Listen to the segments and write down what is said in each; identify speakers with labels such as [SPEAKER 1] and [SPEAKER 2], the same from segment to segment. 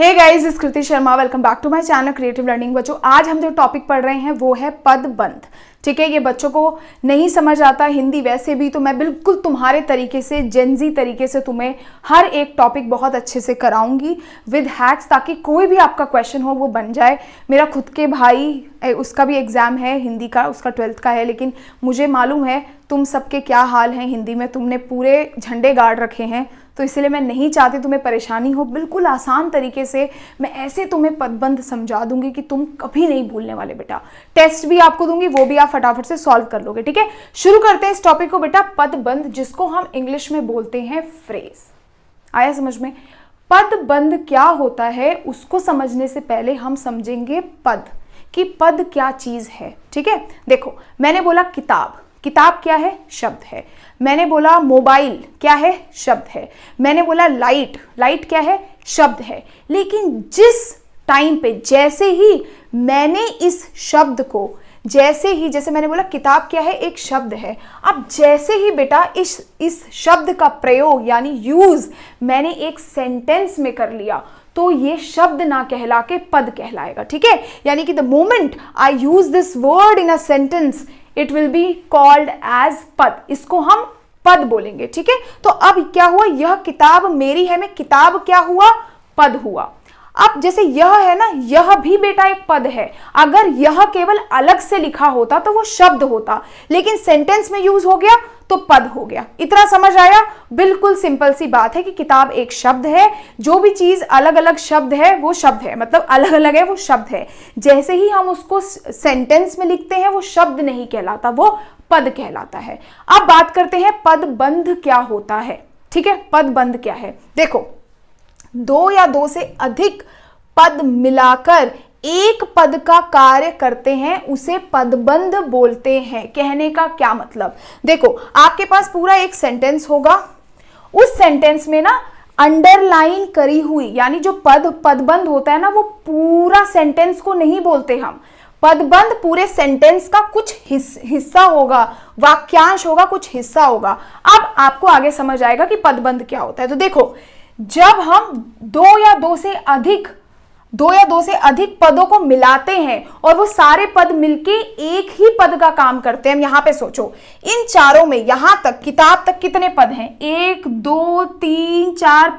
[SPEAKER 1] Hey guys, is Kriti Sharma, welcome back to my channel creative learning. बच्चों, आज हम जो टॉपिक पढ़ रहे हैं वो है पदबंध। ठीक है, ये बच्चों को नहीं समझ आता हिंदी वैसे भी, तो मैं बिल्कुल तुम्हारे तरीके से, जेनजी तरीके से तुम्हें हर एक टॉपिक बहुत अच्छे से कराऊंगी विद हैक्स, ताकि कोई भी आपका क्वेश्चन हो वो बन जाए। मेरा खुद के भाई, उसका भी एग्ज़ाम है हिंदी का, उसका 12th का है, लेकिन मुझे मालूम है तुम सबके क्या हाल हैं हिंदी में, तुमने पूरे झंडे गाड़ रखे हैं, तो इसलिए मैं नहीं चाहती तुम्हें परेशानी हो। बिल्कुल आसान तरीके से मैं ऐसे तुम्हें पदबंध समझा दूंगी कि तुम कभी नहीं भूलने वाले बेटा। टेस्ट भी आपको दूंगी, वो भी आप फटाफट से सॉल्व कर लोगे। ठीक है, शुरू करते हैं इस टॉपिक को बेटा। पदबंध, जिसको हम इंग्लिश में बोलते हैं फ्रेज। आया समझ में? पदबंध क्या होता है उसको समझने से पहले हम समझेंगे पद, कि पद क्या चीज है। ठीक है, देखो मैंने बोला किताब, किताब क्या है? शब्द है। मैंने बोला मोबाइल, क्या है? शब्द है। मैंने बोला लाइट, लाइट क्या है? शब्द है। लेकिन जिस टाइम पे, जैसे ही मैंने इस शब्द को, जैसे मैंने बोला किताब क्या है? एक शब्द है। अब जैसे ही बेटा इस शब्द का प्रयोग यानी यूज मैंने एक सेंटेंस में कर लिया, तो ये शब्द ना कहला के पद कहलाएगा। ठीक है, यानी कि the moment I use this word in a sentence, it will be called as पद। इसको हम पद बोलेंगे। ठीक है, तो अब क्या हुआ? यह किताब मेरी है, में किताब क्या हुआ? पद हुआ। अब जैसे यह है ना, यह भी बेटा एक पद है। अगर यह केवल अलग से लिखा होता तो वो शब्द होता, लेकिन सेंटेंस में यूज हो गया तो पद हो गया। इतना समझ आया? बिल्कुल सिंपल सी बात है कि किताब एक शब्द है, जो भी चीज अलग अलग शब्द है वो शब्द है, मतलब अलग अलग है वो शब्द है। जैसे ही हम उसको सेंटेंस में लिखते हैं वो शब्द नहीं कहलाता, वो पद कहलाता है। अब बात करते हैं पदबंध क्या होता है। ठीक है, पदबंध क्या है? देखो, दो या दो से अधिक पद मिलाकर एक पद का कार्य करते हैं, उसे पदबंध बोलते हैं। कहने का क्या मतलब? देखो, आपके पास पूरा एक सेंटेंस होगा, उस सेंटेंस में ना अंडरलाइन करी हुई, यानी जो पदबंध होता है ना, वो पूरा सेंटेंस को नहीं बोलते हम। पदबंध पूरे सेंटेंस का कुछ हिस्सा होगा, वाक्यांश होगा, कुछ हिस्सा होगा। अब आपको आगे समझ आएगा कि पदबंध क्या होता है। तो देखो, जब हम दो या दो से अधिक पदों को मिलाते हैं और वो सारे पद मिलके एक ही पद का काम करते हैं। हम यहां पे सोचो, इन चारों में यहां तक, किताब तक कितने पद हैं? 1 2 3 4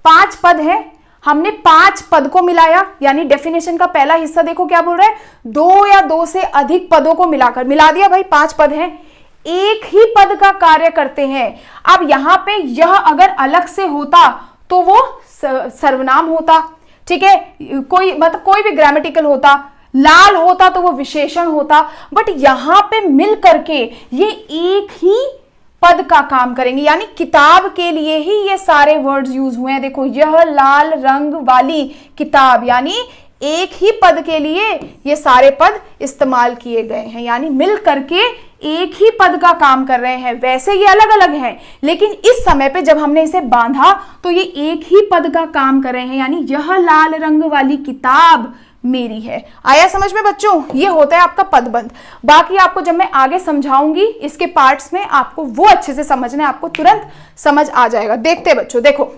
[SPEAKER 1] 5 पद हैं। हमने 5 पद को मिलाया, यानी डेफिनेशन का पहला हिस्सा देखो क्या बोल रहा है? दो या दो से अधिक पदों को मिलाकर, मिला दिया भाई, 5 पद हैं, एक ही पद का कार्य करते हैं। अब यहां पे यह अगर अलग से होता तो वो सर्वनाम होता। ठीक है, कोई भी ग्रामेटिकल होता। लाल होता तो वो विशेषण होता। बट यहां पे मिल करके ये एक ही पद का काम करेंगे, यानी किताब के लिए ही ये सारे वर्ड्स यूज हुए हैं। देखो, यह लाल रंग वाली किताब, यानी एक ही पद के लिए ये सारे पद इस्तेमाल किए गए हैं, यानी मिल करके एक ही पद का काम कर रहे हैं। वैसे ये अलग अलग हैं, लेकिन इस समय पे जब हमने इसे बांधा तो ये एक ही पद का काम कर रहे हैं, यानी यह लाल रंग वाली किताब मेरी है। आया समझ में बच्चों? ये होता है आपका पदबंध। बाकी आपको जब मैं आगे समझाऊंगी इसके पार्ट्स में, आपको वो अच्छे से समझना है, आपको तुरंत समझ आ जाएगा। देखते हैं बच्चों, देखो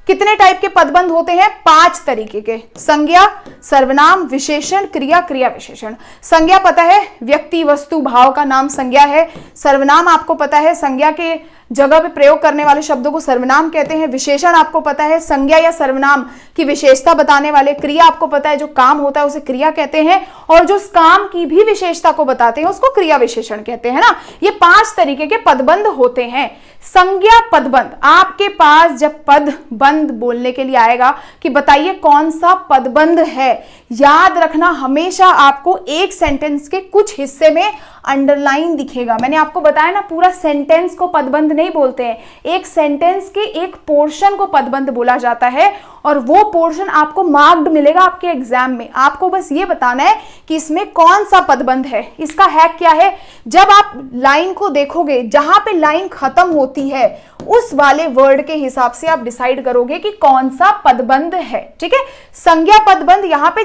[SPEAKER 1] कितने टाइप के पदबंध होते हैं? 5 तरीके के। संज्ञा, सर्वनाम, विशेषण, क्रिया, क्रिया विशेषण। संज्ञा पता है, व्यक्ति, वस्तु, भाव का नाम संज्ञा है। सर्वनाम आपको पता है, संज्ञा के जगह पे प्रयोग करने वाले शब्दों को सर्वनाम कहते हैं। विशेषण आपको पता है, संज्ञा या सर्वनाम की विशेषता बताने वाले। क्रिया आपको पता है, जो काम होता है उसे क्रिया कहते हैं, और जो उस काम की भी विशेषता को बताते हैं उसको क्रिया विशेषण कहते हैं ना। ये 5 तरीके के पदबंध होते हैं। संज्ञा पदबंध, आपके पास जब पदबंध बोलने के लिए आएगा कि बताइए कौन सा पदबंध है, याद रखना हमेशा आपको एक सेंटेंस के कुछ हिस्से में अंडरलाइन दिखेगा। मैंने आपको बताया ना, पूरा सेंटेंस को पदबंध नहीं बोलते हैं, एक सेंटेंस के एक पोर्शन को पदबंध बोला जाता है, और वो पोर्शन आपको मार्क्ड मिलेगा आपके एग्जाम में। आपको बस ये बताना है कि इसमें कौन सा पदबंध है। इसका हैक क्या है? जब आप लाइन को देखोगे, जहां पे लाइन खत्म होती है उस वाले वर्ड के हिसाब से आप डिसाइड करोगे कि कौन सा पदबंध है। ठीक है, संज्ञा पदबंध, यहां पे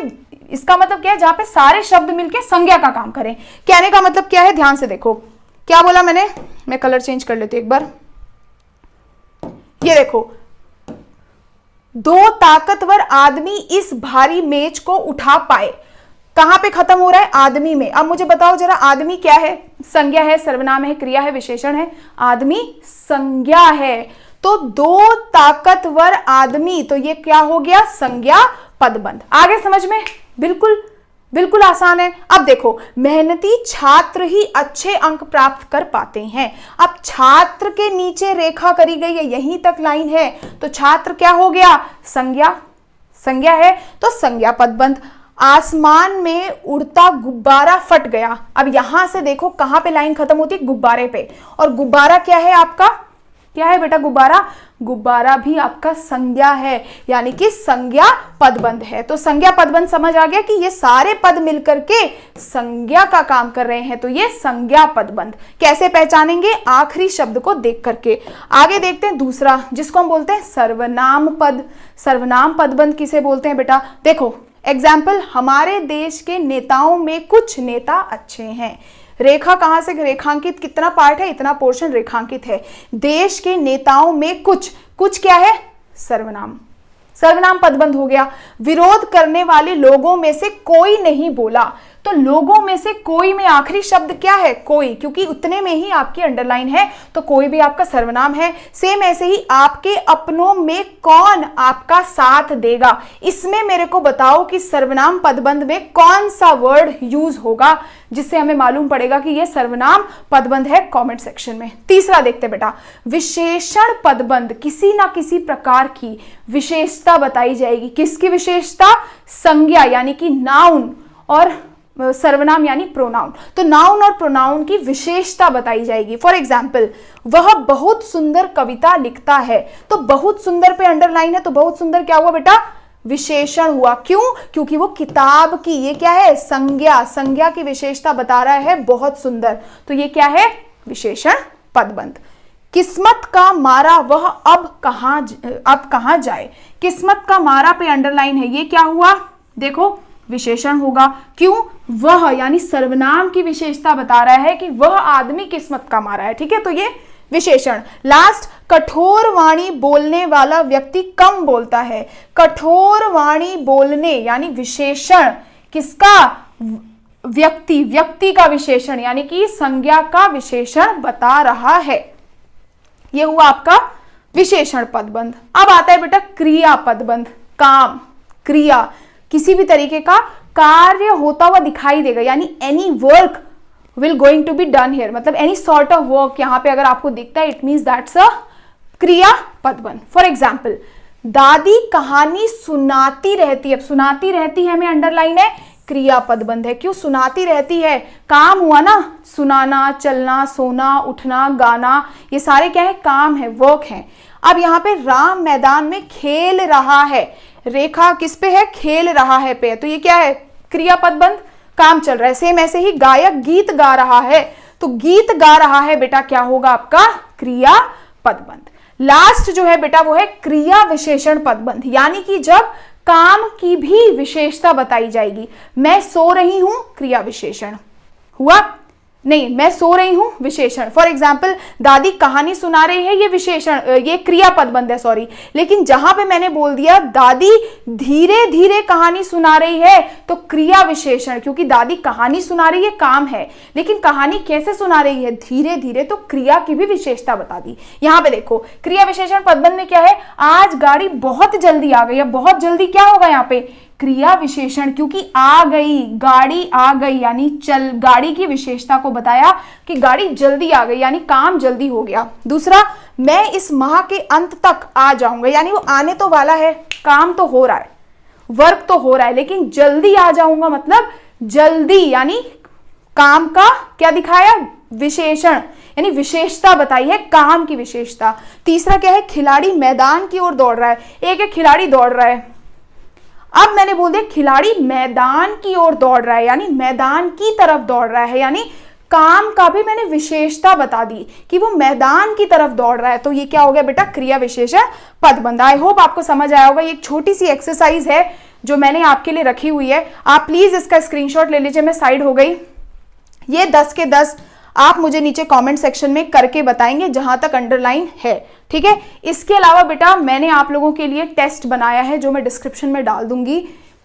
[SPEAKER 1] इसका मतलब क्या है? जहां पे सारे शब्द मिलके संज्ञा का काम करें। कहने का मतलब क्या है? ध्यान से देखो, क्या बोला मैंने? मैं कलर चेंज कर लेती हूं एक बार। ये देखो, दो ताकतवर आदमी इस भारी मेज को उठा पाए। कहां पे खत्म हो रहा है? आदमी में। अब मुझे बताओ जरा, आदमी क्या है? संज्ञा है, सर्वनाम है, क्रिया है, विशेषण है? आदमी संज्ञा है। तो दो ताकतवर आदमी, तो ये क्या हो गया? संज्ञा पदबंध। आगे समझ में? बिल्कुल बिल्कुल आसान है। अब देखो, मेहनती छात्र ही अच्छे अंक प्राप्त कर पाते हैं। अब छात्र के नीचे रेखा करी गई है, यहीं तक लाइन है, तो छात्र क्या हो गया? संज्ञा। संज्ञा है तो संज्ञा पदबंध। आसमान में उड़ता गुब्बारा फट गया। अब यहां से देखो कहां पे लाइन खत्म होती है? गुब्बारे पे। और गुब्बारा क्या है आपका? क्या है बेटा गुब्बारा? गुब्बारा भी आपका संज्ञा है, यानी कि संज्ञा पदबंध है। तो संज्ञा पदबंध समझ आ गया कि ये सारे पद मिलकर के संज्ञा का काम कर रहे हैं, तो ये संज्ञा पदबंध। कैसे पहचानेंगे? आखिरी शब्द को देख करके। आगे देखते हैं दूसरा, जिसको हम बोलते हैं सर्वनाम पद। सर्वनाम पदबंध किसे बोलते हैं बेटा? देखो एग्जाम्पल, हमारे देश के नेताओं में कुछ नेता अच्छे हैं। रेखा कहां से रेखांकित, कितना पार्ट है? इतना पोर्शन रेखांकित है। देश के नेताओं में कुछ, कुछ क्या है? सर्वनाम। सर्वनाम पदबंध हो गया। विरोध करने वाले लोगों में से कोई नहीं बोला, तो लोगों में से कोई में आखिरी शब्द क्या है? कोई, क्योंकि उतने में ही आपकी अंडरलाइन है, तो कोई भी आपका सर्वनाम है। सेम ऐसे ही, आपके अपनों में कौन आपका साथ देगा, इसमें मेरे को बताओ कि सर्वनाम पदबंध में कौन सा वर्ड यूज होगा, जिससे हमें मालूम पड़ेगा कि यह सर्वनाम पदबंध है। कमेंट सेक्शन में। तीसरा देखते बेटा, विशेषण पदबंध। किसी ना किसी प्रकार की विशेषता बताई जाएगी। किसकी विशेषता? संज्ञा यानी कि नाउन, और सर्वनाम यानी प्रोनाउन। तो नाउन और प्रोनाउन की विशेषता बताई जाएगी। फॉर एग्जाम्पल, वह बहुत सुंदर कविता लिखता है, तो बहुत सुंदर पे अंडरलाइन है, तो बहुत सुंदर क्या हुआ बेटा? विशेषण हुआ। क्यों? क्योंकि वो किताब की, ये क्या है? संज्ञा। संज्ञा की विशेषता बता रहा है बहुत सुंदर, तो ये क्या है? विशेषण पदबंध। किस्मत का मारा वह अब कहां जाए। किस्मत का मारा पे अंडरलाइन है, ये क्या हुआ? देखो विशेषण होगा। क्यों? वह यानी सर्वनाम की विशेषता बता रहा है कि वह आदमी किस्मत का मारा है। ठीक है, तो ये विशेषण। लास्ट, कठोर वाणी बोलने वाला व्यक्ति कम बोलता है। कठोर वाणी बोलने यानी विशेषण किसका? व्यक्ति। व्यक्ति का विशेषण यानी कि संज्ञा का विशेषण बता रहा है। यह हुआ आपका विशेषण पदबंध। अब आता है बेटा क्रिया पदबंध। काम, क्रिया, किसी भी तरीके का कार्य होता हुआ दिखाई देगा, यानी any work will going to be done here, मतलब एनी सॉर्ट ऑफ वर्क यहां पे अगर आपको दिखता है, इट मीन्स दैट्स अ क्रिया पदबंध। फॉर एग्जाम्पल, दादी कहानी सुनाती रहती है। अब सुनाती रहती है में अंडरलाइन है, क्रिया पदबंध है। क्यों सुनाती रहती है? काम हुआ ना, सुनाना, चलना, सोना, उठना, गाना, ये सारे क्या है? काम है, वर्क है। अब यहाँ पे राम मैदान में खेल रहा है, रेखा किस पे है? खेल रहा है पे, तो ये क्या है? क्रिया पदबंध, काम चल रहा है। सेम ऐसे ही गायक गीत गा रहा है, तो गीत गा रहा है बेटा क्या होगा आपका? क्रिया पदबंध। लास्ट जो है बेटा वो है क्रिया विशेषण पदबंध, यानी कि जब काम की भी विशेषता बताई जाएगी। मैं सो रही हूं, क्रिया विशेषण हुआ। नहीं, मैं सो रही हूं, विशेषण। फॉर एग्जाम्पल, दादी कहानी सुना रही है, ये विशेषण, ये क्रिया पदबंध है, सॉरी। लेकिन जहां पे मैंने बोल दिया दादी धीरे धीरे कहानी सुना रही है, तो क्रिया विशेषण, क्योंकि दादी कहानी सुना रही है काम है, लेकिन कहानी कैसे सुना रही है? धीरे धीरे, तो क्रिया की भी विशेषता बता दी। यहां पे देखो क्रिया विशेषण पदबंध में क्या है? आज गाड़ी बहुत जल्दी आ गई। अब बहुत जल्दी क्या होगा यहाँ पे? क्रिया विशेषण, क्योंकि आ गई, गाड़ी आ गई, यानी चल, गाड़ी की विशेषता को बताया कि गाड़ी जल्दी आ गई, यानी काम जल्दी हो गया। दूसरा, मैं इस माह के अंत तक आ जाऊंगा, यानी वो आने तो वाला है, काम तो हो रहा है, वर्क तो हो रहा है, लेकिन जल्दी आ जाऊंगा मतलब जल्दी, यानी काम का क्या दिखाया? विशेषण, यानी विशेषता बताई है, काम की विशेषता। तीसरा क्या है? खिलाड़ी मैदान की ओर दौड़ रहा है। एक खिलाड़ी दौड़ रहा है, अब मैंने बोल दिया खिलाड़ी मैदान की ओर दौड़ रहा है, यानी मैदान की तरफ दौड़ रहा है, यानी काम का भी मैंने विशेषता बता दी कि वो मैदान की तरफ दौड़ रहा है। तो ये क्या हो गया बेटा? क्रिया विशेषण पदबंध। आई होप आपको समझ आया होगा। ये एक छोटी सी एक्सरसाइज है जो मैंने आपके लिए रखी हुई है, आप प्लीज इसका स्क्रीनशॉट ले लीजिए। मैं साइड हो गई। ये 10 के 10 आप मुझे नीचे कमेंट सेक्शन में करके बताएंगे जहां तक अंडरलाइन है, ठीक है। इसके अलावा बेटा मैंने आप लोगों के लिए टेस्ट बनाया है जो मैं डिस्क्रिप्शन में डाल दूंगी,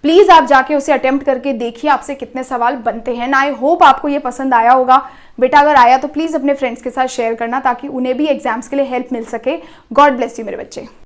[SPEAKER 1] प्लीज आप जाके उसे अटेम्प्ट करके देखिए आपसे कितने सवाल बनते हैं। आई होप आपको ये पसंद आया होगा बेटा, अगर आया तो प्लीज अपने फ्रेंड्स के साथ शेयर करना ताकि उन्हें भी एग्जाम्स के लिए हेल्प मिल सके। गॉड ब्लेस यू मेरे बच्चे।